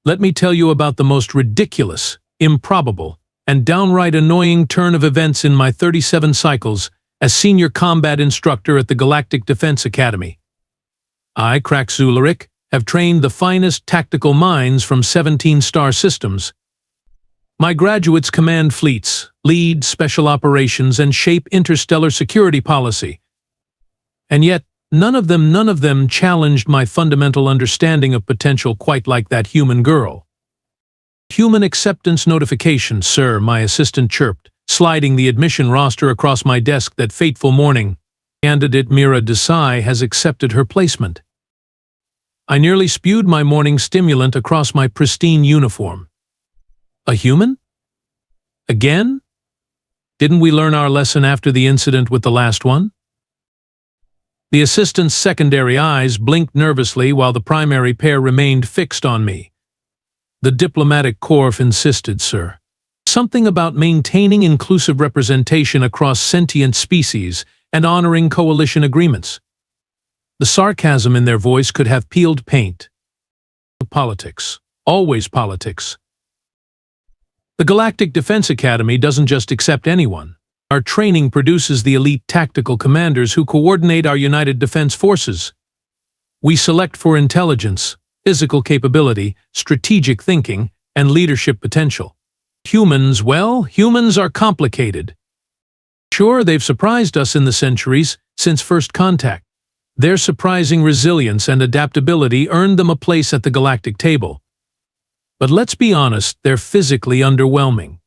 Let me tell you about the most ridiculous, improbable, and downright annoying turn of events in my 37 cycles as senior combat instructor at the Galactic Defense Academy. I, Krax, have trained the finest tactical minds from 17 star systems. My graduates command fleets, lead special operations, and shape interstellar security policy. And yet, none of them challenged my fundamental understanding of potential quite like that human girl. Human acceptance notification, sir, my assistant chirped, sliding the admission roster across my desk that fateful morning. Candidate Mira Desai has accepted her placement. I nearly spewed my morning stimulant across my pristine uniform. A human? Again? Didn't we learn our lesson after the incident with the last one? The assistant's secondary eyes blinked nervously while the primary pair remained fixed on me. The diplomatic corps insisted, sir. Something about maintaining inclusive representation across sentient species and honoring coalition agreements. The sarcasm in their voice could have peeled paint. Politics. Always politics. The Galactic Defense Academy doesn't just accept anyone. Our training produces the elite tactical commanders who coordinate our united defense forces. We select for intelligence, physical capability, strategic thinking, and leadership potential. Humans, well, humans are complicated. Sure, they've surprised us in the centuries since first contact. Their surprising resilience and adaptability earned them a place at the galactic table. But let's be honest, they're physically underwhelming.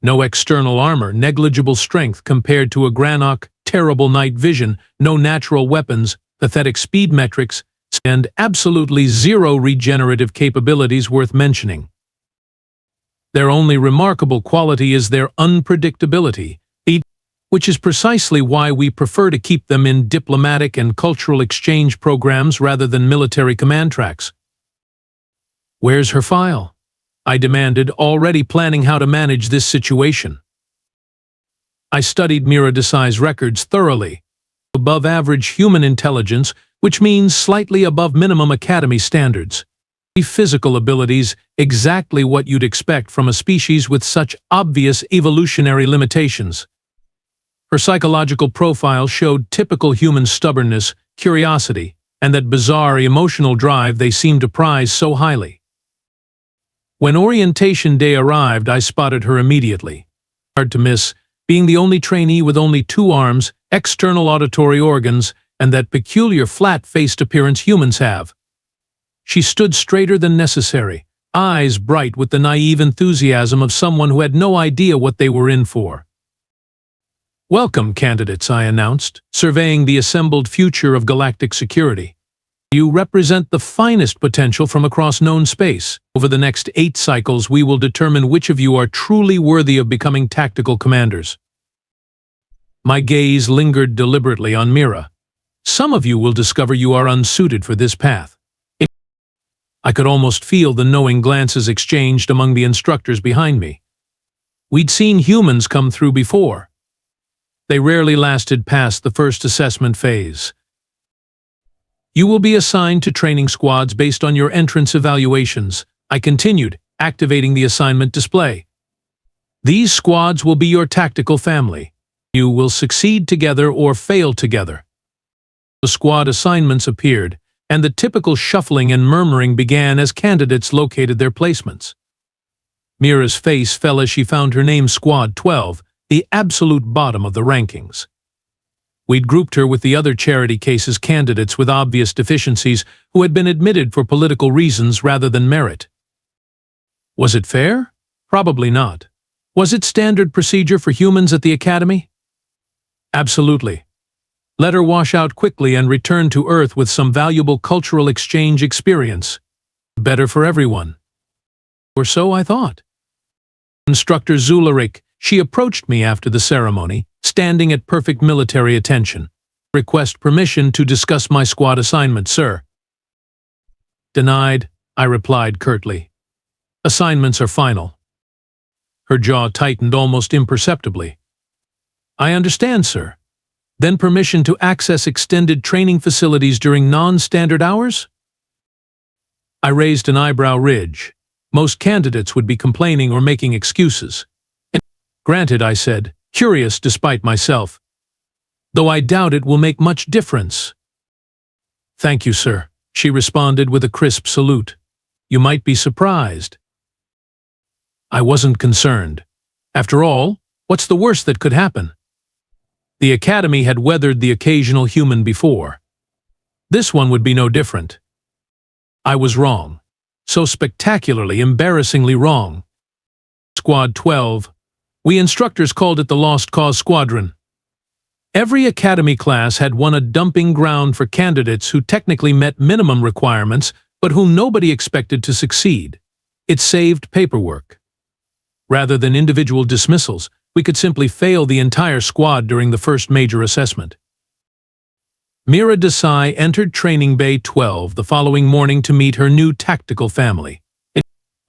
No external armor, negligible strength compared to a Granok, terrible night vision, no natural weapons, pathetic speed metrics, and absolutely zero regenerative capabilities worth mentioning. Their only remarkable quality is their unpredictability, which is precisely why we prefer to keep them in diplomatic and cultural exchange programs rather than military command tracks. Where's her file? I demanded, already planning how to manage this situation. I studied Mira Desai's records thoroughly. Above average human intelligence, which means slightly above minimum academy standards. Physical abilities, exactly what you'd expect from a species with such obvious evolutionary limitations. Her psychological profile showed typical human stubbornness, curiosity, and that bizarre emotional drive they seem to prize so highly. When orientation day arrived, I spotted her immediately. Hard to miss, being the only trainee with only 2 arms, external auditory organs, and that peculiar flat-faced appearance humans have. She stood straighter than necessary, eyes bright with the naive enthusiasm of someone who had no idea what they were in for. "Welcome, candidates," I announced, surveying the assembled future of galactic security. "You represent the finest potential from across known space. Over the next 8 cycles, we will determine which of you are truly worthy of becoming tactical commanders." My gaze lingered deliberately on Mira. "Some of you will discover you are unsuited for this path." I could almost feel the knowing glances exchanged among the instructors behind me. We'd seen humans come through before. They rarely lasted past the first assessment phase. "You will be assigned to training squads based on your entrance evaluations," I continued, activating the assignment display. "These squads will be your tactical family. You will succeed together or fail together." The squad assignments appeared, and the typical shuffling and murmuring began as candidates located their placements. Mira's face fell as she found her name Squad 12, the absolute bottom of the rankings. We'd grouped her with the other charity cases candidates with obvious deficiencies who had been admitted for political reasons rather than merit. Was it fair? Probably not. Was it standard procedure for humans at the Academy? Absolutely. Let her wash out quickly and return to Earth with some valuable cultural exchange experience. Better for everyone. Or so I thought. Instructor Zularik, she approached me after the ceremony, standing at perfect military attention. "Request permission to discuss my squad assignment, sir." "Denied," I replied curtly. "Assignments are final." Her jaw tightened almost imperceptibly. "I understand, sir. Then permission to access extended training facilities during non-standard hours?" I raised an eyebrow ridge. Most candidates would be complaining or making excuses. Granted, I said, curious despite myself. Though I doubt it will make much difference. Thank you, sir, she responded with a crisp salute. You might be surprised. I wasn't concerned. After all, what's the worst that could happen? The Academy had weathered the occasional human before. This one would be no different. I was wrong. So spectacularly, embarrassingly wrong. Squad 12. We instructors called it the Lost Cause Squadron. Every Academy class had won a dumping ground for candidates who technically met minimum requirements, but whom nobody expected to succeed. It saved paperwork. Rather than individual dismissals, we could simply fail the entire squad during the first major assessment. Mira Desai entered Training Bay 12 the following morning to meet her new tactical family.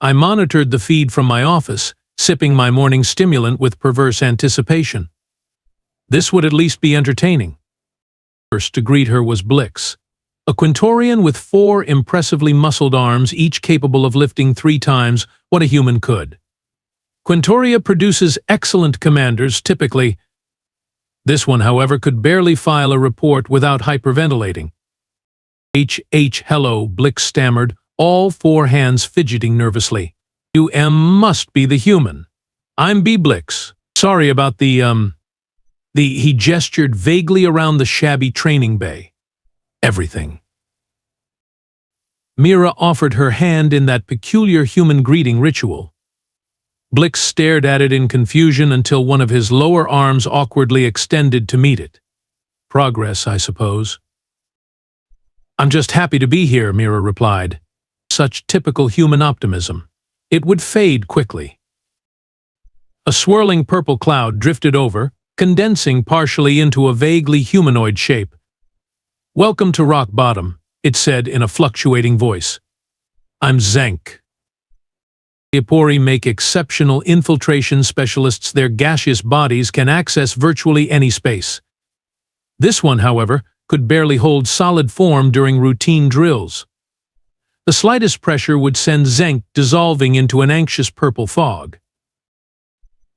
I monitored the feed from my office, sipping my morning stimulant with perverse anticipation. This would at least be entertaining. First to greet her was Blix, a Quintorian with 4 impressively muscled arms, each capable of lifting 3 times what a human could. Quintoria produces excellent commanders, typically. This one, however, could barely file a report without hyperventilating. Hello, Blix stammered, all 4 hands fidgeting nervously. Must be the human. I'm B. Blix. Sorry about he gestured vaguely around the shabby training bay. Everything. Mira offered her hand in that peculiar human greeting ritual. Blix stared at it in confusion until one of his lower arms awkwardly extended to meet it. Progress, I suppose. I'm just happy to be here, Mira replied. Such typical human optimism. It would fade quickly. A swirling purple cloud drifted over, condensing partially into a vaguely humanoid shape. Welcome to rock bottom, it said in a fluctuating voice. I'm Zenk. Ipori make exceptional infiltration specialists. Their gaseous bodies can access virtually any space. This one, however, could barely hold solid form during routine drills. The slightest pressure would send Zenk dissolving into an anxious purple fog.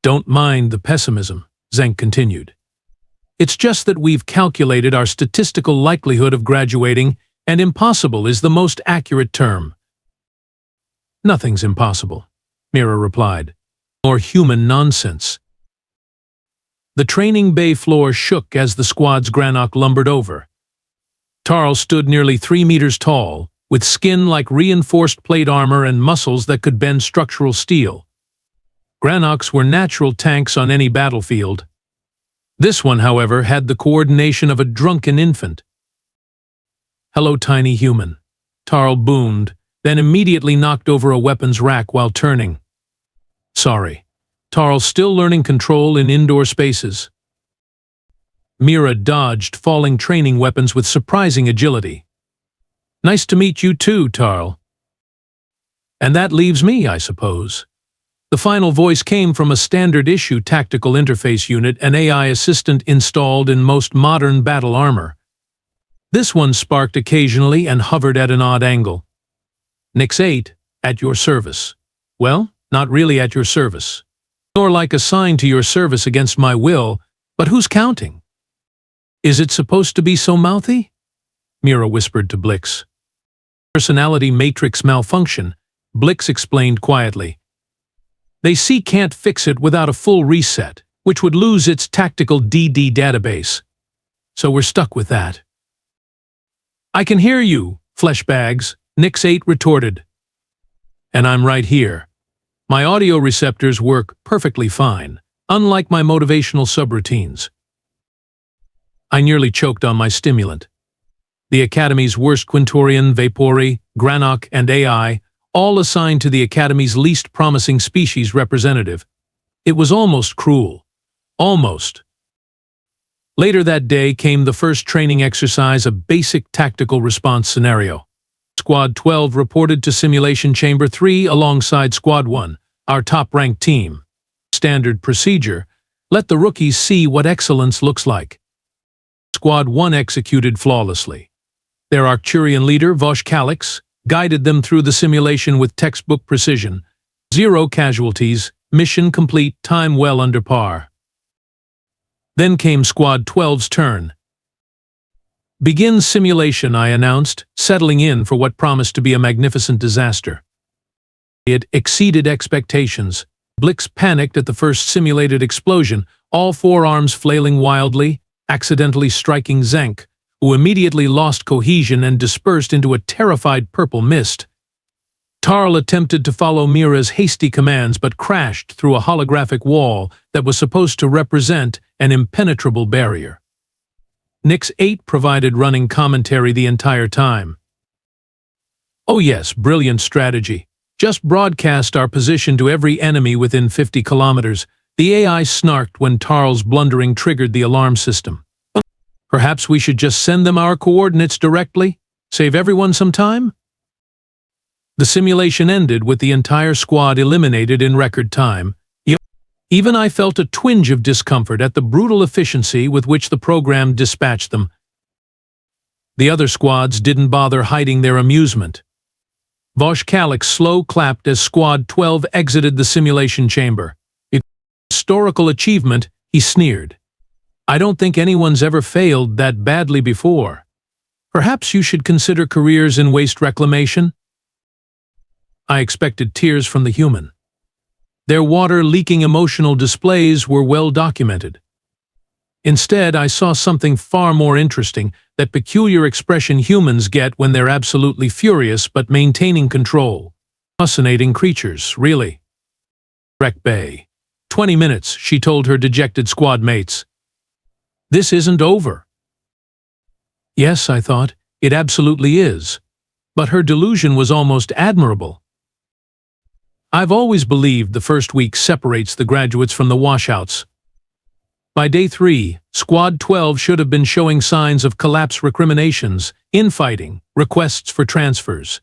Don't mind the pessimism, Zenk continued. It's just that we've calculated our statistical likelihood of graduating, and impossible is the most accurate term. Nothing's impossible, Mira replied. More human nonsense. The training bay floor shook as the squad's Granok lumbered over. Tarl stood nearly 3 meters tall, with skin like reinforced plate armor and muscles that could bend structural steel. Granoks were natural tanks on any battlefield. This one, however, had the coordination of a drunken infant. Hello, tiny human, Tarl boomed, then immediately knocked over a weapons rack while turning. Sorry. Tarl still learning control in indoor spaces. Mira dodged falling training weapons with surprising agility. Nice to meet you too, Tarl. And that leaves me, I suppose. The final voice came from a standard-issue tactical interface unit, an AI assistant installed in most modern battle armor. This one sparked occasionally and hovered at an odd angle. Nix 8, at your service. Well, not really at your service. Nor like assigned to your service against my will, but who's counting? Is it supposed to be so mouthy? Mira whispered to Blix. Personality matrix malfunction, Blix explained quietly. They can't fix it without a full reset, which would lose its tactical DD database. So we're stuck with that. I can hear you, fleshbags, Nix 8 retorted. And I'm right here. My audio receptors work perfectly fine, unlike my motivational subroutines. I nearly choked on my stimulant. The Academy's worst Quintorian, Vapori, Granok, and AI, all assigned to the Academy's least promising species representative. It was almost cruel. Almost. Later that day came the first training exercise, a basic tactical response scenario. Squad 12 reported to Simulation Chamber 3 alongside Squad 1, our top-ranked team. Standard procedure, let the rookies see what excellence looks like. Squad 1 executed flawlessly. Their Arcturian leader, Vosh Calix, guided them through the simulation with textbook precision. 0 casualties, mission complete, time well under par. Then came Squad 12's turn. "Begin simulation," I announced, settling in for what promised to be a magnificent disaster. It exceeded expectations. Blix panicked at the first simulated explosion, all 4 arms flailing wildly, accidentally striking Zenk, who immediately lost cohesion and dispersed into a terrified purple mist. Tarl attempted to follow Mira's hasty commands but crashed through a holographic wall that was supposed to represent an impenetrable barrier. Nix 8 provided running commentary the entire time. "Oh yes, brilliant strategy. Just broadcast our position to every enemy within 50 kilometers. The AI snarked when Tarl's blundering triggered the alarm system. "Perhaps we should just send them our coordinates directly? Save everyone some time?" The simulation ended with the entire squad eliminated in record time. Even I felt a twinge of discomfort at the brutal efficiency with which the program dispatched them. The other squads didn't bother hiding their amusement. Voshkalik slow clapped as Squad 12 exited the simulation chamber. "Historical achievement," he sneered. "I don't think anyone's ever failed that badly before. Perhaps you should consider careers in waste reclamation?" I expected tears from the human. Their water-leaking emotional displays were well documented. Instead, I saw something far more interesting, that peculiar expression humans get when they're absolutely furious but maintaining control. Fascinating creatures, really. "Wreck Bay. 20 minutes," she told her dejected squad mates. "This isn't over." Yes, I thought, it absolutely is. But her delusion was almost admirable. I've always believed the first week separates the graduates from the washouts. By day 3, Squad 12 should have been showing signs of collapse, recriminations, infighting, requests for transfers.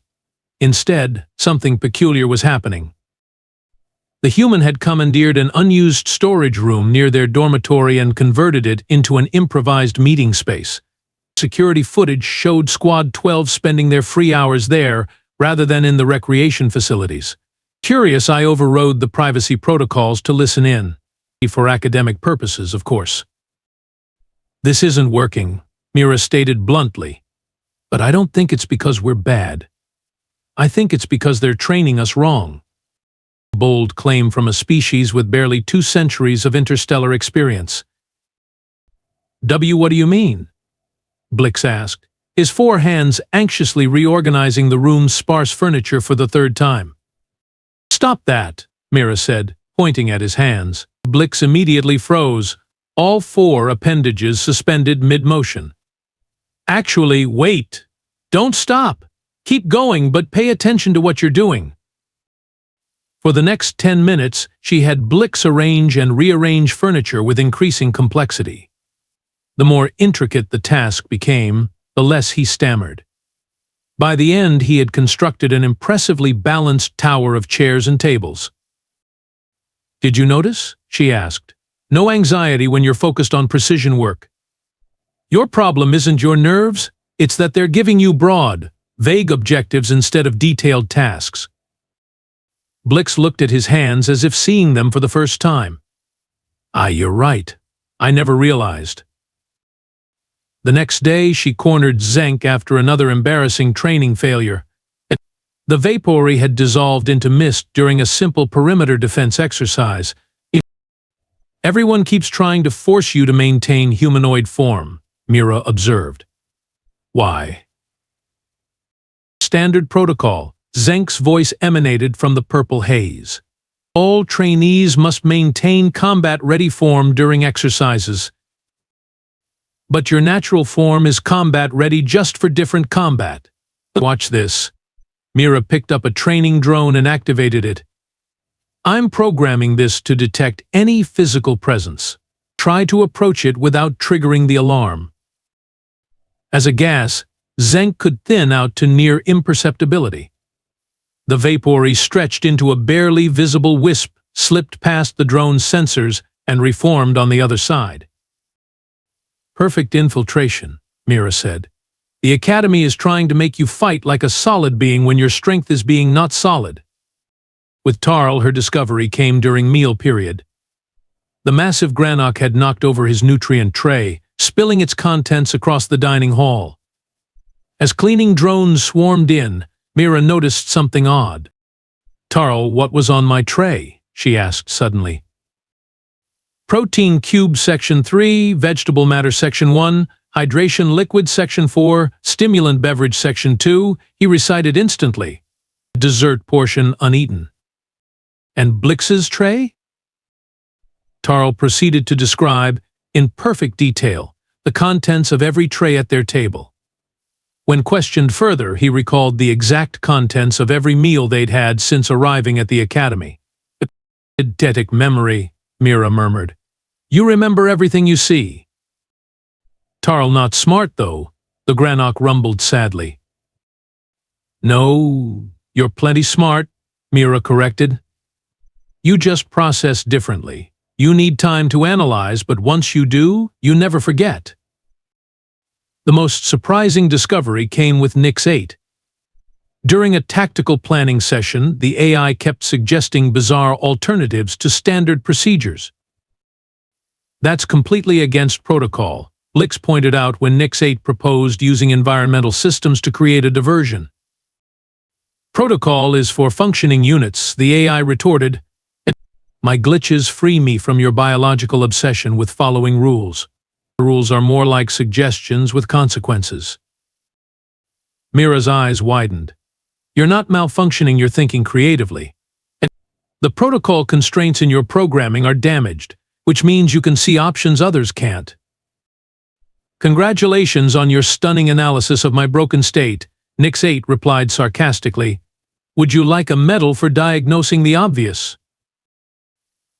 Instead, something peculiar was happening. The human had commandeered an unused storage room near their dormitory and converted it into an improvised meeting space. Security footage showed Squad 12 spending their free hours there rather than in the recreation facilities. Curious, I overrode the privacy protocols to listen in. For academic purposes, of course. "This isn't working," Mira stated bluntly. "But I don't think it's because we're bad. I think it's because they're training us wrong." A bold claim from a species with barely 2 centuries of interstellar experience. What do you mean?" Blix asked, his 4 hands anxiously reorganizing the room's sparse furniture for the 3rd time. "Stop that," Mira said, pointing at his hands. Blix immediately froze, all 4 appendages suspended mid-motion. "Actually, wait. Don't stop. Keep going, but pay attention to what you're doing." For the next 10 minutes, she had Blix arrange and rearrange furniture with increasing complexity. The more intricate the task became, the less he stammered. By the end, he had constructed an impressively balanced tower of chairs and tables. "Did you notice?" she asked. "No anxiety when you're focused on precision work. Your problem isn't your nerves, it's that they're giving you broad, vague objectives instead of detailed tasks." Blix looked at his hands as if seeing them for the first time. You're right. I never realized." The next day, she cornered Zenk after another embarrassing training failure. The Vapory had dissolved into mist during a simple perimeter defense exercise. "Everyone keeps trying to force you to maintain humanoid form," Mira observed. "Why?" "Standard protocol," Zenk's voice emanated from the purple haze. "All trainees must maintain combat-ready form during exercises. But your natural form is combat-ready just for different combat. Watch this." Mira picked up a training drone and activated it. "I'm programming this to detect any physical presence. Try to approach it without triggering the alarm." As a gas, Zenk could thin out to near imperceptibility. The Vapory stretched into a barely visible wisp, slipped past the drone's sensors, and reformed on the other side. "Perfect infiltration," Mira said. The Academy is trying to make you fight like a solid being when your strength is being not solid. With Tarl, her discovery came during meal period. The massive Granok had knocked over his nutrient tray, spilling its contents across the dining hall. As cleaning drones swarmed in, Mira noticed something odd. "Tarl, what was on my tray?" she asked suddenly. "Protein cube section 3, vegetable matter section 1, hydration liquid section 4, stimulant beverage section 2, he recited instantly. Dessert portion uneaten. "And Blix's tray?" Tarl proceeded to describe, in perfect detail, the contents of every tray at their table. When questioned further, he recalled the exact contents of every meal they'd had since arriving at the Academy. "Eidetic memory," Mira murmured. "You remember everything you see." "Tarl not smart, though," the Granok rumbled sadly. "No, you're plenty smart," Mira corrected. "You just process differently. You need time to analyze, but once you do, you never forget." The most surprising discovery came with Nix 8. During a tactical planning session, the AI kept suggesting bizarre alternatives to standard procedures. "That's completely against protocol," Blix pointed out when Nix 8 proposed using environmental systems to create a diversion. "Protocol is for functioning units," the AI retorted. "My glitches free me from your biological obsession with following rules. The rules are more like suggestions with consequences." Mira's eyes widened. "You're not malfunctioning, you're thinking creatively. The protocol constraints in your programming are damaged, which means you can see options others can't." "Congratulations on your stunning analysis of my broken state," Nix 8 replied sarcastically. "Would you like a medal for diagnosing the obvious?"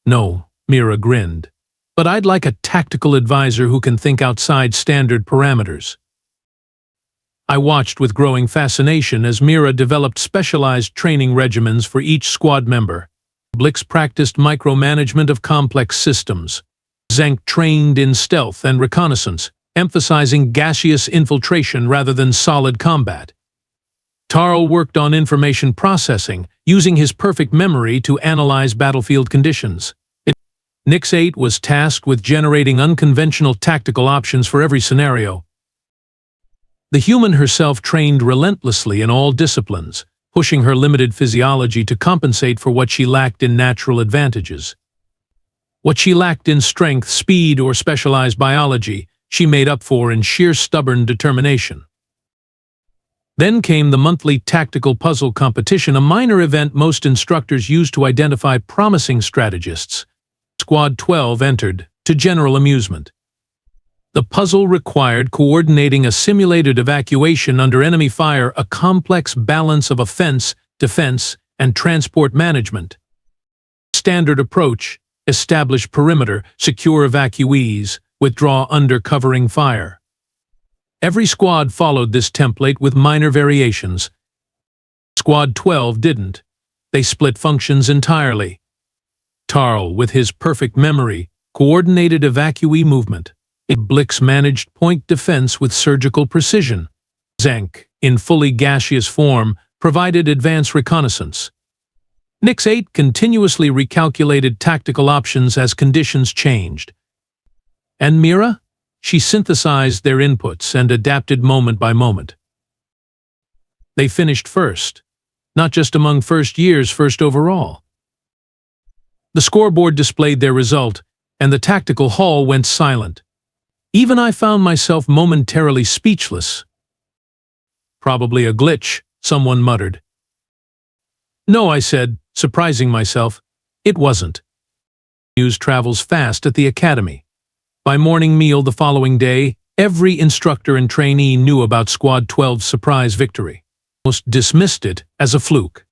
"No," Mira grinned, "but I'd like a tactical advisor who can think outside standard parameters." I watched with growing fascination as Mira developed specialized training regimens for each squad member. Blix practiced micromanagement of complex systems. Zank trained in stealth and reconnaissance, emphasizing gaseous infiltration rather than solid combat. Tarl worked on information processing, using his perfect memory to analyze battlefield conditions. Nix 8 was tasked with generating unconventional tactical options for every scenario. The human herself trained relentlessly in all disciplines, pushing her limited physiology to compensate for what she lacked in natural advantages. What she lacked in strength, speed, or specialized biology, she made up for in sheer stubborn determination. Then came the monthly tactical puzzle competition, a minor event most instructors use to identify promising strategists. Squad 12 entered, to general amusement. The puzzle required coordinating a simulated evacuation under enemy fire, a complex balance of offense, defense, and transport management. Standard approach: establish perimeter, secure evacuees, withdraw under covering fire. Every squad followed this template with minor variations. Squad 12 didn't. They split functions entirely. Tarl, with his perfect memory, coordinated evacuee movement. Blix managed point defense with surgical precision. Zank, in fully gaseous form, provided advanced reconnaissance. Nix 8 continuously recalculated tactical options as conditions changed. And Mira? She synthesized their inputs and adapted moment by moment. They finished first, not just among first years, first overall. The scoreboard displayed their result, and the tactical hall went silent. Even I found myself momentarily speechless. "Probably a glitch," someone muttered. "No," I said, surprising myself. "It wasn't." News travels fast at the Academy. By morning meal the following day, every instructor and trainee knew about Squad 12's surprise victory. Most dismissed it as a fluke.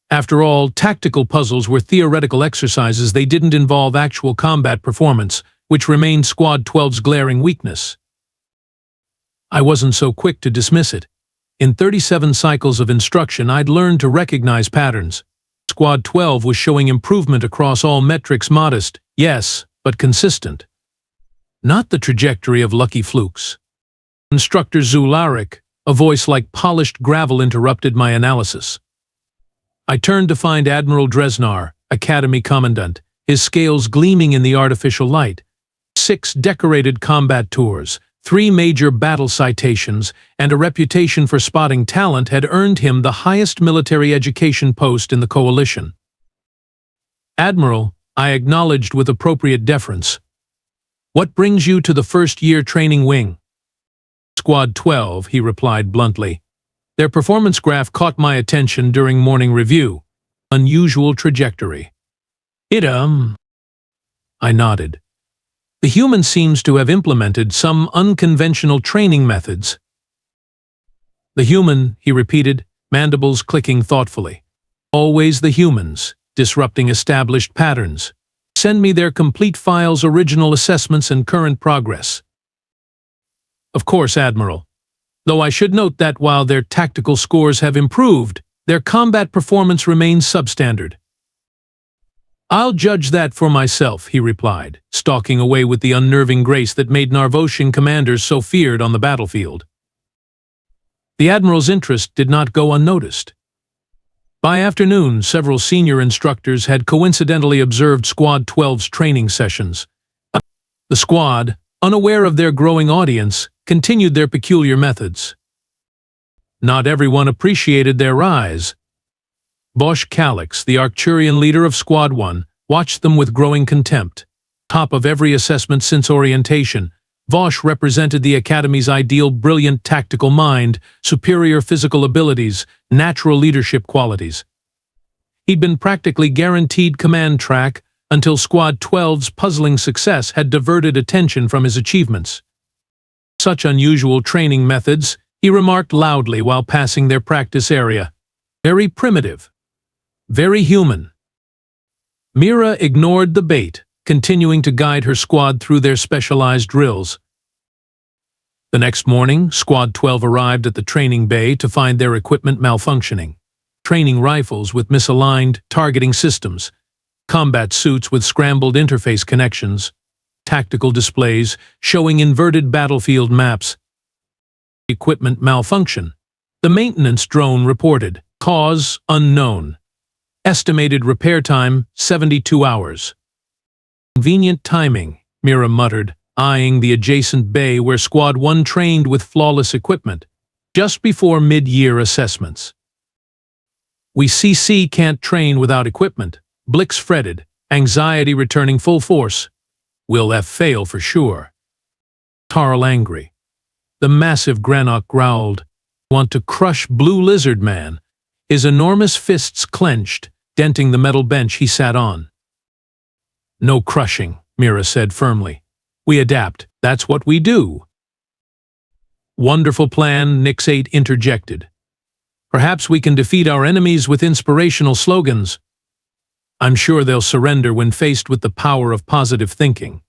After all, tactical puzzles were theoretical exercises. They didn't involve actual combat performance, which remained Squad 12's glaring weakness. I wasn't so quick to dismiss it. In 37 cycles of instruction, I'd learned to recognize patterns. Squad 12 was showing improvement across all metrics, modest, yes, but consistent. Not the trajectory of lucky flukes. Instructor Zularik, a voice like polished gravel, interrupted my analysis. I turned to find Admiral Dresnar, Academy Commandant, his scales gleaming in the artificial light. 6 decorated combat tours, 3 major battle citations, and a reputation for spotting talent had earned him the highest military education post in the coalition. Admiral, I acknowledged with appropriate deference. What brings you to the first-year training wing? Squad 12, he replied bluntly. Their performance graph caught my attention during morning review. Unusual trajectory. I nodded. The human seems to have implemented some unconventional training methods. The human, he repeated, mandibles clicking thoughtfully. Always the humans, disrupting established patterns. Send me their complete files, original assessments, and current progress. Of course, Admiral. Though I should note that while their tactical scores have improved, their combat performance remains substandard. I'll judge that for myself, he replied, stalking away with the unnerving grace that made Narvoshian commanders so feared on the battlefield. The Admiral's interest did not go unnoticed. By afternoon, several senior instructors had coincidentally observed Squad 12's training sessions. The squad, unaware of their growing audience, continued their peculiar methods. Not everyone appreciated their rise. Bosch Calix, the Arcturian leader of Squad 1, watched them with growing contempt. Top of every assessment since orientation, Bosch represented the Academy's ideal brilliant tactical mind, superior physical abilities, natural leadership qualities. He'd been practically guaranteed command track until Squad 12's puzzling success had diverted attention from his achievements. Such unusual training methods, he remarked loudly while passing their practice area. Very primitive. Very human. Mira ignored the bait, continuing to guide her squad through their specialized drills. The next morning, Squad 12 arrived at the training bay to find their equipment malfunctioning. Training rifles with misaligned targeting systems, combat suits with scrambled interface connections, tactical displays showing inverted battlefield maps. Equipment malfunction. The maintenance drone reported. Cause unknown. Estimated repair time 72 hours. Convenient timing, Mira muttered, eyeing the adjacent bay where Squad 1 trained with flawless equipment, just before mid-year assessments. We CC can't train without equipment, Blix fretted, anxiety returning full force. Will F fail for sure. Tarl angry. The massive Granok growled, want to crush Blue Lizard Man, his enormous fists clenched, denting the metal bench he sat on. No crushing, Mira said firmly. We adapt, that's what we do. Wonderful plan, Nix-8 interjected. Perhaps we can defeat our enemies with inspirational slogans. I'm sure they'll surrender when faced with the power of positive thinking.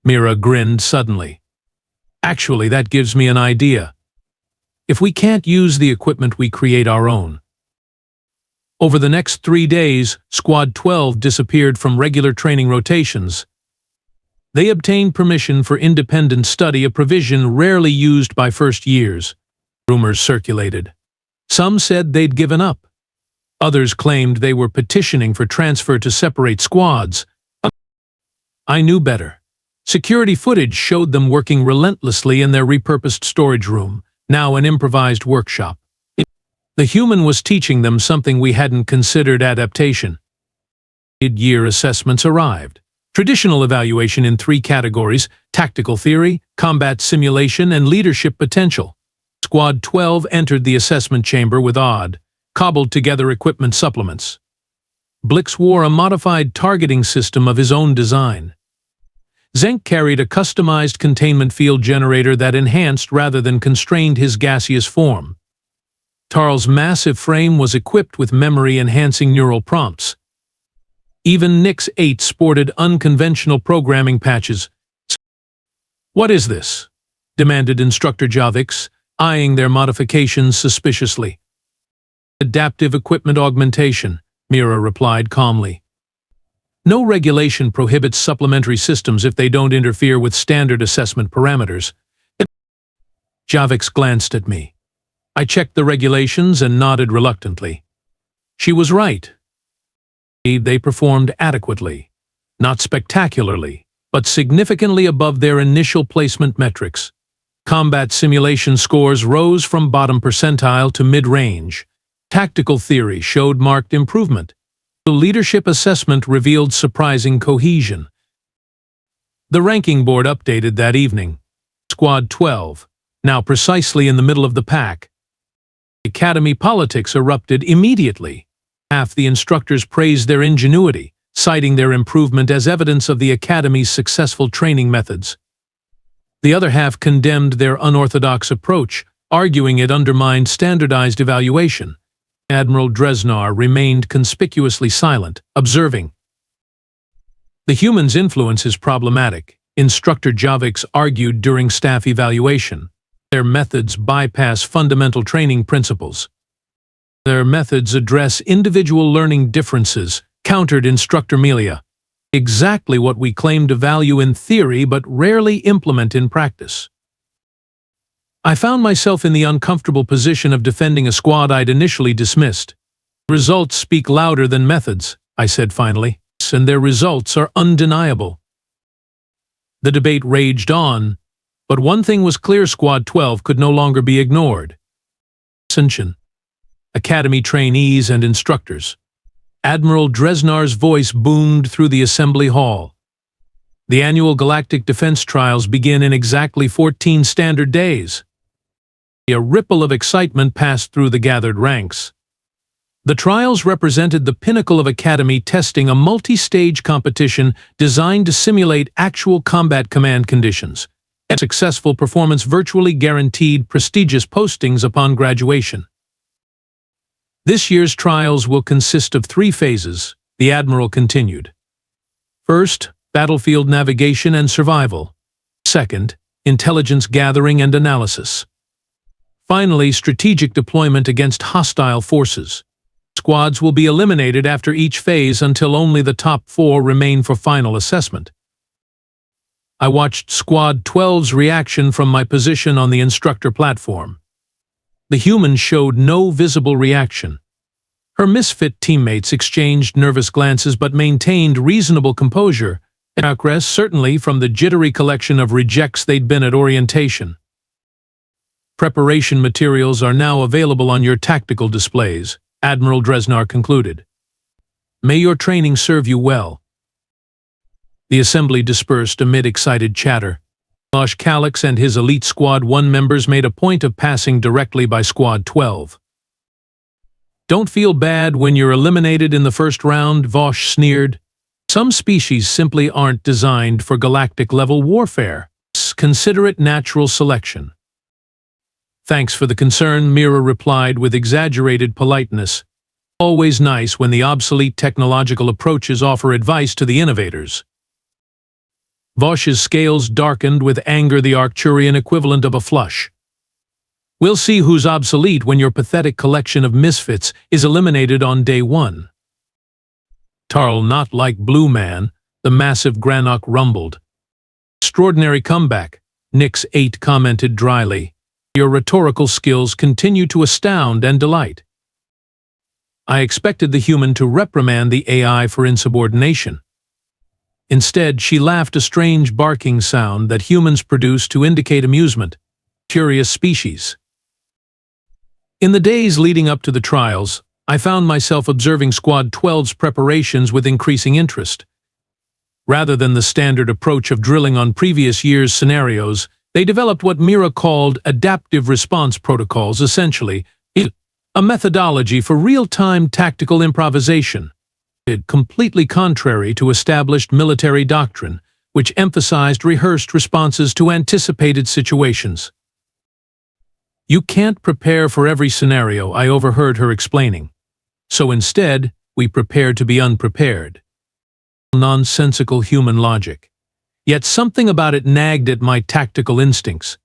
Mira grinned suddenly. Actually, that gives me an idea. If we can't use the equipment, we create our own. Over the next 3 days, Squad 12 disappeared from regular training rotations. They obtained permission for independent study, a provision rarely used by first years. Rumors circulated. Some said they'd given up. Others claimed they were petitioning for transfer to separate squads. I knew better. Security footage showed them working relentlessly in their repurposed storage room, now an improvised workshop. The human was teaching them something we hadn't considered: adaptation. Mid-year assessments arrived. Traditional evaluation in 3 categories: tactical theory, combat simulation, and leadership potential. Squad 12 entered the assessment chamber with odd, cobbled-together equipment supplements. Blix wore a modified targeting system of his own design. Zenk carried a customized containment field generator that enhanced rather than constrained his gaseous form. Tarl's massive frame was equipped with memory-enhancing neural prompts. Even Nix-8 sported unconventional programming patches. "What is this?" demanded Instructor Javix, eyeing their modifications suspiciously. "Adaptive equipment augmentation," Mira replied calmly. "No regulation prohibits supplementary systems if they don't interfere with standard assessment parameters." Javix glanced at me. I checked the regulations and nodded reluctantly. She was right. They performed adequately, not spectacularly, but significantly above their initial placement metrics. Combat simulation scores rose from bottom percentile to mid-range. Tactical theory showed marked improvement. The leadership assessment revealed surprising cohesion. The ranking board updated that evening. Squad 12, now precisely in the middle of the pack. Academy politics erupted immediately. Half the instructors praised their ingenuity, citing their improvement as evidence of the Academy's successful training methods. The other half condemned their unorthodox approach, arguing it undermined standardized evaluation. Admiral Desai remained conspicuously silent, observing. The human's influence is problematic, Instructor Javix argued during staff evaluation. Their methods bypass fundamental training principles. Their methods address individual learning differences, countered Instructor Mira. Exactly what we claim to value in theory but rarely implement in practice. I found myself in the uncomfortable position of defending a squad I'd initially dismissed. Results speak louder than methods, I said finally, and their results are undeniable. The debate raged on, but one thing was clear: Squad 12 could no longer be ignored. Ascension. Academy trainees and instructors. Admiral Desai's voice boomed through the assembly hall. The annual Galactic Defense Trials begin in exactly 14 standard days. A ripple of excitement passed through the gathered ranks. The trials represented the pinnacle of Academy testing, a multi-stage competition designed to simulate actual combat command conditions. A successful performance virtually guaranteed prestigious postings upon graduation. This year's trials will consist of 3 phases, the Admiral continued. First, battlefield navigation and survival. Second, intelligence gathering and analysis. Finally, strategic deployment against hostile forces. Squads will be eliminated after each phase until only the top 4 remain for final assessment. I watched Squad 12's reaction from my position on the instructor platform. The human showed no visible reaction. Her misfit teammates exchanged nervous glances but maintained reasonable composure, certainly from the jittery collection of rejects they'd been at orientation. Preparation materials are now available on your tactical displays, Admiral Desai concluded. May your training serve you well. The assembly dispersed amid excited chatter. Galactic and his elite Squad 1 members made a point of passing directly by Squad 12. Don't feel bad when you're eliminated in the first round, Vosh sneered. Some species simply aren't designed for galactic-level warfare. Consider it natural selection. Thanks for the concern, Mira replied with exaggerated politeness. Always nice when the obsolete technological approaches offer advice to the innovators. Vosh's scales darkened with anger, the Arcturian equivalent of a flush. We'll see who's obsolete when your pathetic collection of misfits is eliminated on day 1. Tarl, not like Blue Man, the massive Granok rumbled. Extraordinary comeback, Nix 8 commented dryly. Your rhetorical skills continue to astound and delight. I expected the human to reprimand the AI for insubordination. Instead, she laughed, a strange barking sound that humans produce to indicate amusement. Curious species. In the days leading up to the trials, I found myself observing Squad 12's preparations with increasing interest. Rather than the standard approach of drilling on previous year's scenarios, they developed what Mira called adaptive response protocols, essentially a methodology for real-time tactical improvisation. Completely contrary to established military doctrine, which emphasized rehearsed responses to anticipated situations. You can't prepare for every scenario, I overheard her explaining. So instead, we prepare to be unprepared. Nonsensical human logic. Yet something about it nagged at my tactical instincts.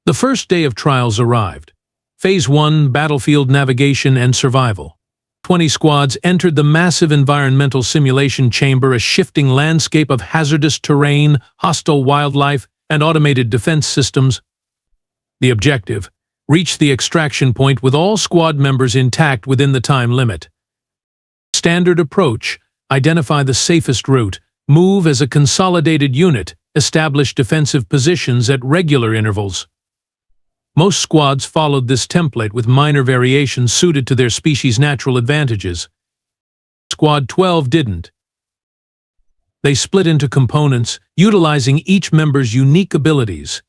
The first day of trials arrived. Phase 1, battlefield navigation and survival. 20 squads entered the massive environmental simulation chamber, a shifting landscape of hazardous terrain, hostile wildlife, and automated defense systems. The objective: reach the extraction point with all squad members intact within the time limit. Standard approach: identify the safest route, move as a consolidated unit, establish defensive positions at regular intervals. Most squads followed this template with minor variations suited to their species' natural advantages. Squad 12 didn't. They split into components, utilizing each member's unique abilities.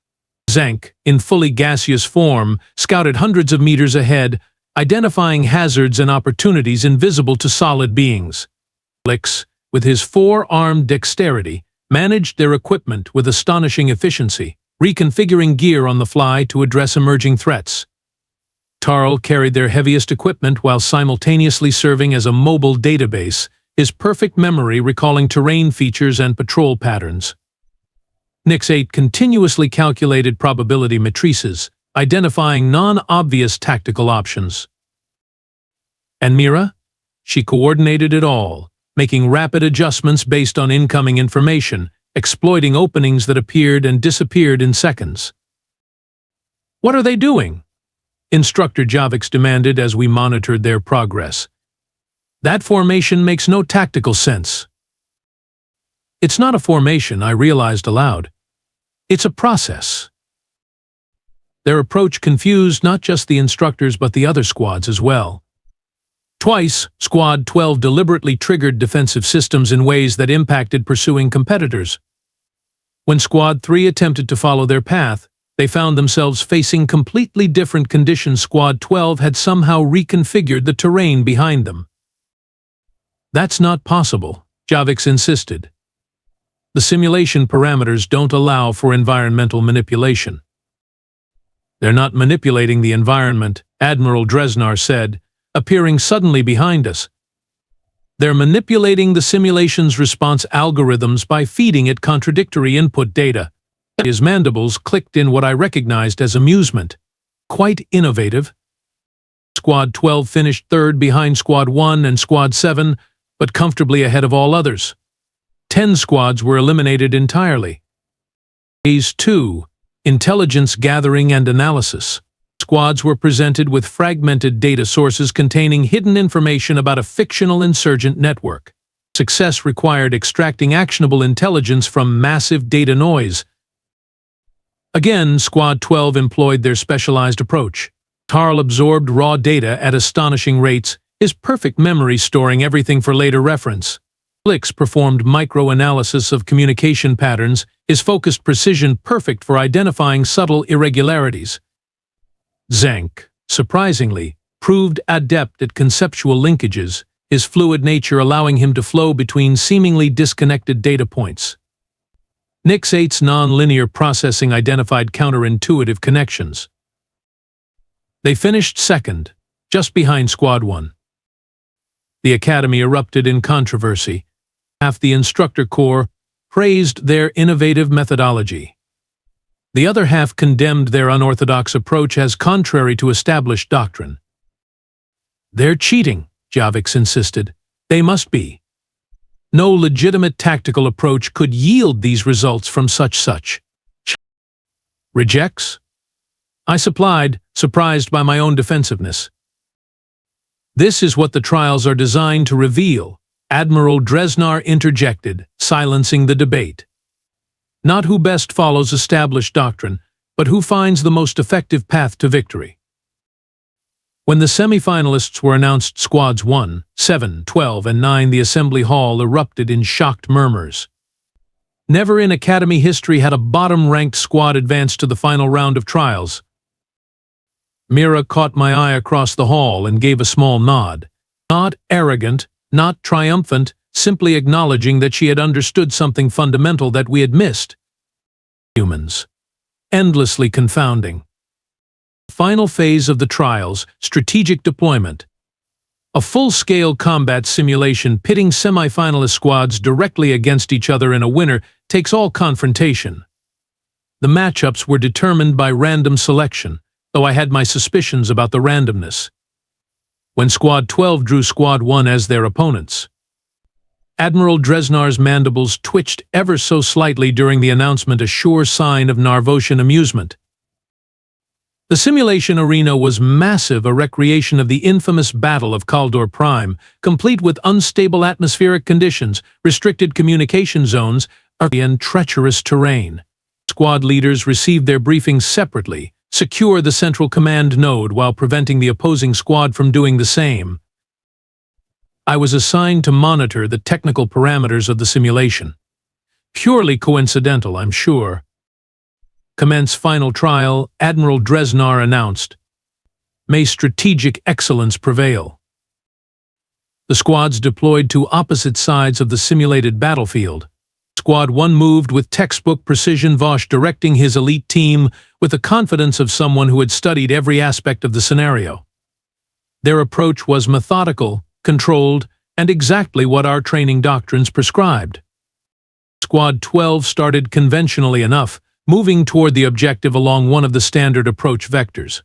Zank, in fully gaseous form, scouted hundreds of meters ahead, identifying hazards and opportunities invisible to solid beings. Lix, with his four-armed dexterity, managed their equipment with astonishing efficiency, reconfiguring gear on the fly to address emerging threats. Tarl carried their heaviest equipment while simultaneously serving as a mobile database, his perfect memory recalling terrain features and patrol patterns. Nix 8 continuously calculated probability matrices, identifying non-obvious tactical options. And Mira? She coordinated it all, making rapid adjustments based on incoming information, exploiting openings that appeared and disappeared in seconds. "What are they doing?" Instructor Krax demanded as we monitored their progress. "That formation makes no tactical sense." "It's not a formation," I realized aloud. "It's a process." Their approach confused not just the instructors but the other squads as well. Twice, Squad 12 deliberately triggered defensive systems in ways that impacted pursuing competitors. When Squad 3 attempted to follow their path, they found themselves facing completely different conditions. Squad 12 had somehow reconfigured the terrain behind them. "That's not possible," Krax insisted. "The simulation parameters don't allow for environmental manipulation." "They're not manipulating the environment," Admiral Desai said, appearing suddenly behind us. "They're manipulating the simulation's response algorithms by feeding it contradictory input data." His mandibles clicked in what I recognized as amusement. Quite innovative. Squad 12 finished third behind Squad 1 and Squad 7, but comfortably ahead of all others. 10 squads were eliminated entirely. Phase 2, Intelligence Gathering and Analysis. Squads were presented with fragmented data sources containing hidden information about a fictional insurgent network. Success required extracting actionable intelligence from massive data noise. Again, Squad 12 employed their specialized approach. Tarl absorbed raw data at astonishing rates, his perfect memory storing everything for later reference. Lix performed micro-analysis of communication patterns, his focused precision perfect for identifying subtle irregularities. Zank, surprisingly, proved adept at conceptual linkages, his fluid nature allowing him to flow between seemingly disconnected data points. Nix 8's non-linear processing identified counterintuitive connections. They finished second, just behind Squad 1. The Academy erupted in controversy. Half the instructor corps praised their innovative methodology. The other half condemned their unorthodox approach as contrary to established doctrine. "They're cheating," Krax insisted. "They must be. No legitimate tactical approach could yield these results from such. Rejects?" I supplied, surprised by my own defensiveness. "This is what the trials are designed to reveal," Admiral Desai interjected, silencing the debate. "Not who best follows established doctrine, but who finds the most effective path to victory." When the semi-finalists were announced, Squads 1, 7, 12, and 9, the assembly hall erupted in shocked murmurs. Never in Academy history had a bottom-ranked squad advanced to the final round of trials. Mira caught my eye across the hall and gave a small nod. Not arrogant, not triumphant, simply acknowledging that she had understood something fundamental that we had missed. Humans. Endlessly confounding. Final phase of the trials, strategic deployment. A full-scale combat simulation pitting semi-finalist squads directly against each other, and a winner takes all confrontation. The matchups were determined by random selection, though I had my suspicions about the randomness. When Squad 12 drew Squad 1 as their opponents, Admiral Desai's mandibles twitched ever so slightly during the announcement, a sure sign of Narvosian amusement. The simulation arena was massive, a recreation of the infamous Battle of Kaldor Prime, complete with unstable atmospheric conditions, restricted communication zones, and treacherous terrain. Squad leaders received their briefings separately, secure the central command node while preventing the opposing squad from doing the same. I was assigned to monitor the technical parameters of the simulation. Purely coincidental, I'm sure. Commence final trial, Admiral Dresnar announced. May strategic excellence prevail. The squads deployed to opposite sides of the simulated battlefield. Squad 1 moved with textbook precision, Vosh directing his elite team with the confidence of someone who had studied every aspect of the scenario. Their approach was methodical, controlled, and exactly what our training doctrines prescribed. Squad 12 started conventionally enough, moving toward the objective along one of the standard approach vectors.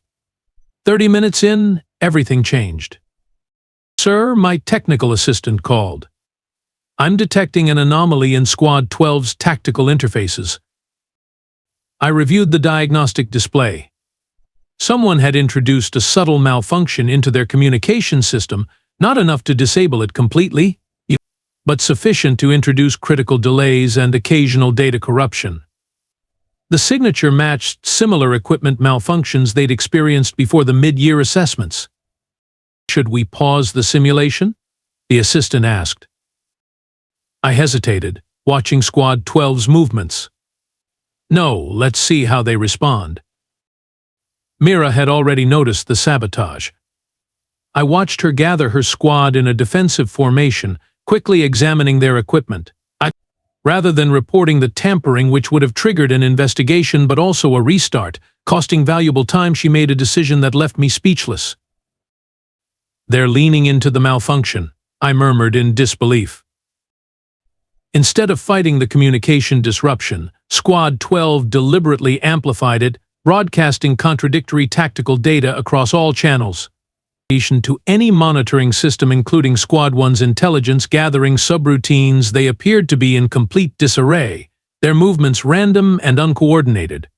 30 minutes in, everything changed. "Sir," my technical assistant called. "I'm detecting an anomaly in Squad 12's tactical interfaces." I reviewed the diagnostic display. Someone had introduced a subtle malfunction into their communication system, not enough to disable it completely, but sufficient to introduce critical delays and occasional data corruption. The signature matched similar equipment malfunctions they'd experienced before the mid-year assessments. "Should we pause the simulation?" the assistant asked. I hesitated, watching Squad 12's movements. "No, let's see how they respond." Mira had already noticed the sabotage. I watched her gather her squad in a defensive formation, quickly examining their equipment. Rather than reporting the tampering which would have triggered an investigation but also a restart, costing valuable time, she made a decision that left me speechless. "They're leaning into the malfunction," I murmured in disbelief. Instead of fighting the communication disruption, Squad 12 deliberately amplified it, broadcasting contradictory tactical data across all channels. To any monitoring system, including Squad 1's intelligence gathering subroutines, they appeared to be in complete disarray, their movements random and uncoordinated.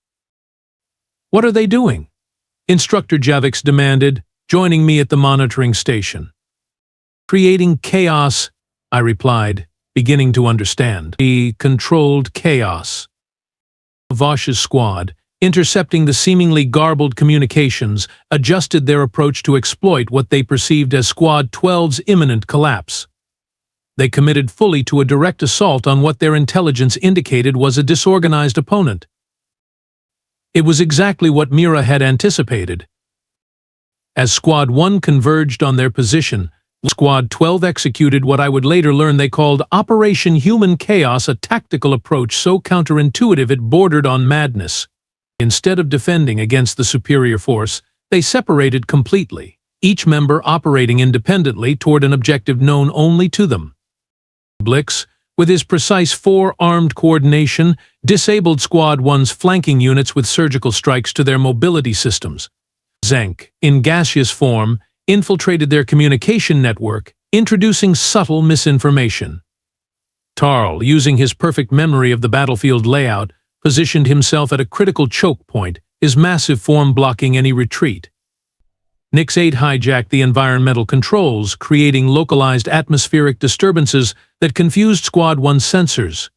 "What are they doing?" Instructor Krax demanded, joining me at the monitoring station. "Creating chaos," I replied, beginning to understand. "A controlled chaos." Vosh's squad, intercepting the seemingly garbled communications, adjusted their approach to exploit what they perceived as Squad 12's imminent collapse. They committed fully to a direct assault on what their intelligence indicated was a disorganized opponent. It was exactly what Mira had anticipated. As Squad 1 converged on their position, Squad 12 executed what I would later learn they called Operation Human Chaos, a tactical approach so counterintuitive it bordered on madness. Instead of defending against the superior force, they separated completely, each member operating independently toward an objective known only to them. Blix, with his precise four-armed coordination, disabled Squad 1's flanking units with surgical strikes to their mobility systems. Zenk, in gaseous form, infiltrated their communication network, introducing subtle misinformation. Tarl, using his perfect memory of the battlefield layout, positioned himself at a critical choke point, his massive form blocking any retreat. Nix 8 hijacked the environmental controls, creating localized atmospheric disturbances that confused Squad 1's sensors.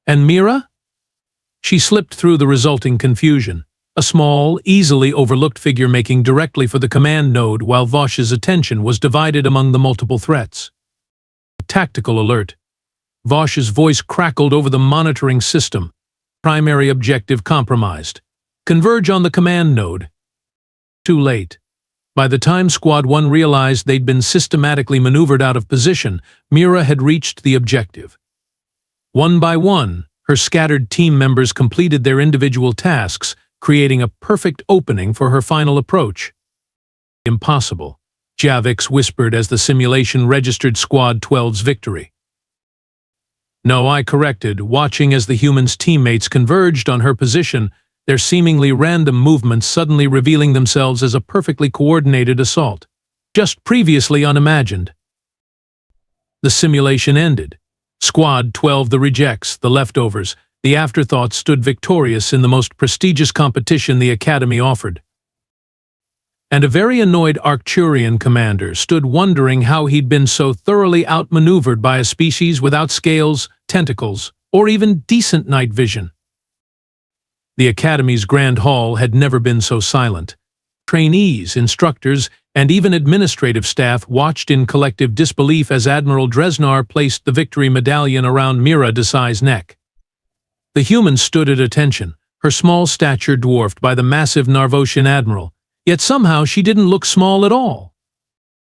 And Mira? She slipped through the resulting confusion, a small, easily overlooked figure making directly for the command node while Vosh's attention was divided among the multiple threats. Tactical alert. Vosh's voice crackled over the monitoring system. Primary objective compromised. Converge on the command node. Too late. By the time Squad 1 realized they'd been systematically maneuvered out of position, Mira had reached the objective. One by one, her scattered team members completed their individual tasks, creating a perfect opening for her final approach. "Impossible," Krax whispered as the simulation registered Squad 12's victory. "No," I corrected, watching as the humans' teammates converged on her position, their seemingly random movements suddenly revealing themselves as a perfectly coordinated assault, just previously unimagined. The simulation ended. Squad 12, the rejects, the leftovers, The afterthought stood victorious in the most prestigious competition the Academy offered. And a very annoyed Arcturian commander stood wondering how he'd been so thoroughly outmaneuvered by a species without scales, tentacles, or even decent night vision. The Academy's Grand Hall had never been so silent. Trainees, instructors, and even administrative staff watched in collective disbelief as Admiral Dresnar placed the victory medallion around Mira Desai's neck. The human stood at attention, her small stature dwarfed by the massive Narvosian admiral, yet somehow she didn't look small at all.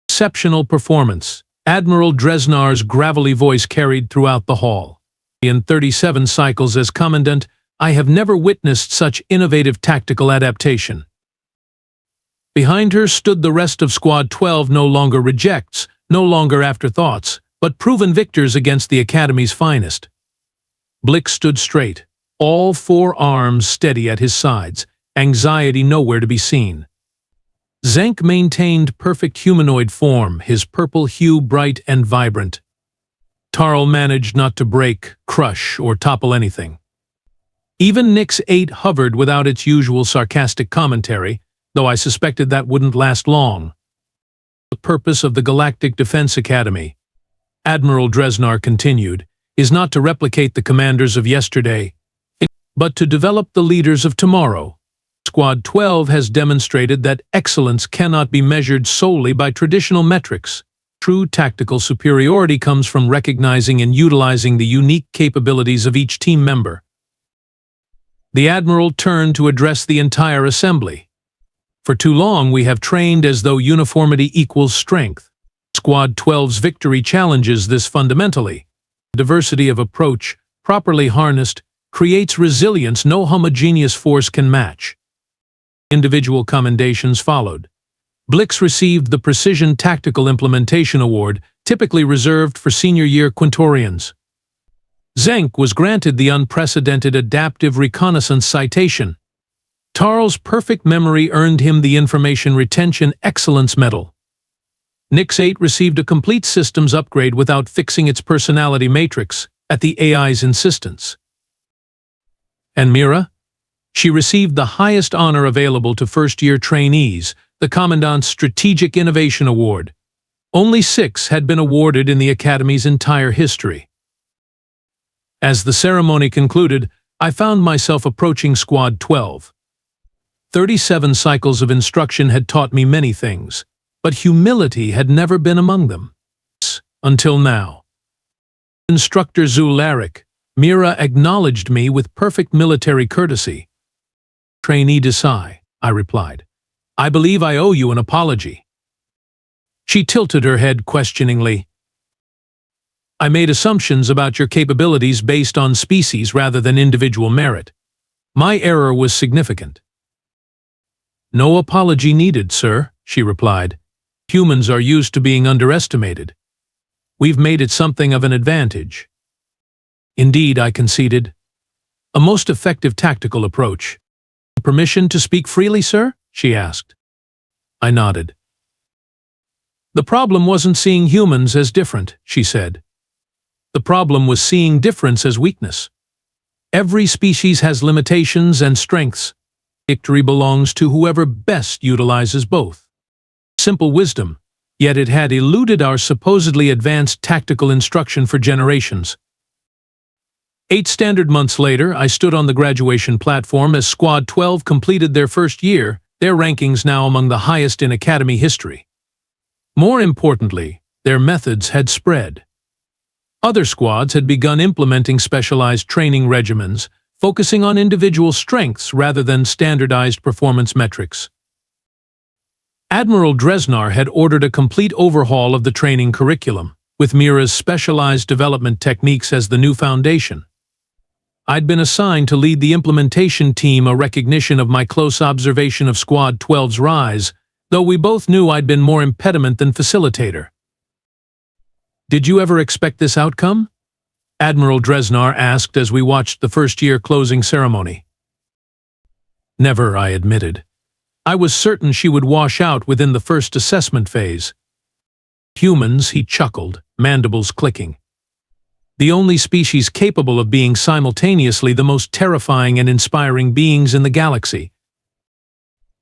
Exceptional performance, Admiral Dresnar's gravelly voice carried throughout the hall. In 37 cycles as commandant, I have never witnessed such innovative tactical adaptation. Behind her stood the rest of Squad 12, no longer rejects, no longer afterthoughts, but proven victors against the Academy's finest. Blix stood straight, all four arms steady at his sides, anxiety nowhere to be seen. Zenk maintained perfect humanoid form, his purple hue bright and vibrant. Tarl managed not to break, crush, or topple anything. Even Nix 8 hovered without its usual sarcastic commentary, though I suspected that wouldn't last long. The purpose of the Galactic Defense Academy, Admiral Dresnar continued, is not to replicate the commanders of yesterday, but to develop the leaders of tomorrow. Squad 12 has demonstrated that excellence cannot be measured solely by traditional metrics. True tactical superiority comes from recognizing and utilizing the unique capabilities of each team member. The Admiral turned to address the entire assembly. For too long we have trained as though uniformity equals strength. Squad 12's victory challenges this fundamentally. Diversity of approach, properly harnessed, creates resilience no homogeneous force can match. Individual commendations followed. Blix received the Precision Tactical Implementation Award, typically reserved for senior-year Quintorians. Zenk was granted the unprecedented Adaptive Reconnaissance Citation. Tarl's perfect memory earned him the Information Retention Excellence Medal. Nix 8 received a complete systems upgrade without fixing its personality matrix, at the AI's insistence. And Mira? She received the highest honor available to first-year trainees, the Commandant's Strategic Innovation Award. Only 6 had been awarded in the Academy's entire history. As the ceremony concluded, I found myself approaching Squad 12. 37 cycles of instruction had taught me many things, but humility had never been among them. Until now. Instructor Zularic, Mira acknowledged me with perfect military courtesy. Trainee Desai, I replied. I believe I owe you an apology. She tilted her head questioningly. I made assumptions about your capabilities based on species rather than individual merit. My error was significant. No apology needed, sir, she replied. Humans are used to being underestimated. We've made it something of an advantage. Indeed, I conceded. A most effective tactical approach. Permission to speak freely, sir? She asked. I nodded. The problem wasn't seeing humans as different, she said. The problem was seeing difference as weakness. Every species has limitations and strengths. Victory belongs to whoever best utilizes both. Simple wisdom, yet it had eluded our supposedly advanced tactical instruction for generations. 8 standard months later, I stood on the graduation platform as Squad 12 completed their first year, their rankings now among the highest in Academy history. More importantly, their methods had spread. Other squads had begun implementing specialized training regimens, focusing on individual strengths rather than standardized performance metrics. Admiral Dresnar had ordered a complete overhaul of the training curriculum, with Mira's specialized development techniques as the new foundation. I'd been assigned to lead the implementation team, a recognition of my close observation of Squad 12's rise, though we both knew I'd been more impediment than facilitator. Did you ever expect this outcome? Admiral Dresnar asked as we watched the first-year closing ceremony. Never, I admitted. I was certain she would wash out within the first assessment phase. Humans, he chuckled, mandibles clicking. the only species capable of being simultaneously the most terrifying and inspiring beings in the galaxy.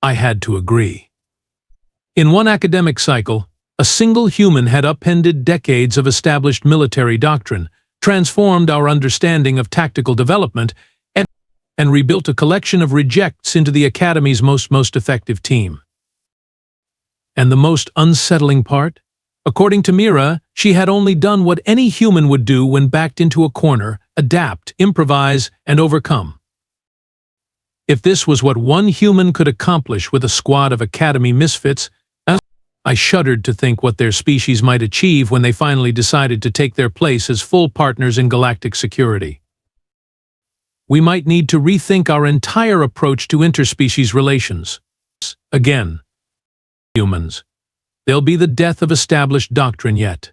I had to agree. In one academic cycle, a single human had upended decades of established military doctrine, transformed our understanding of tactical development, and rebuilt a collection of rejects into the Academy's most effective team. And the most unsettling part? According to Mira, she had only done what any human would do when backed into a corner: adapt, improvise, and overcome. If this was what one human could accomplish with a squad of Academy misfits, I shuddered to think what their species might achieve when they finally decided to take their place as full partners in galactic security. We might need to rethink our entire approach to interspecies relations. Again, humans. They'll be the death of established doctrine yet.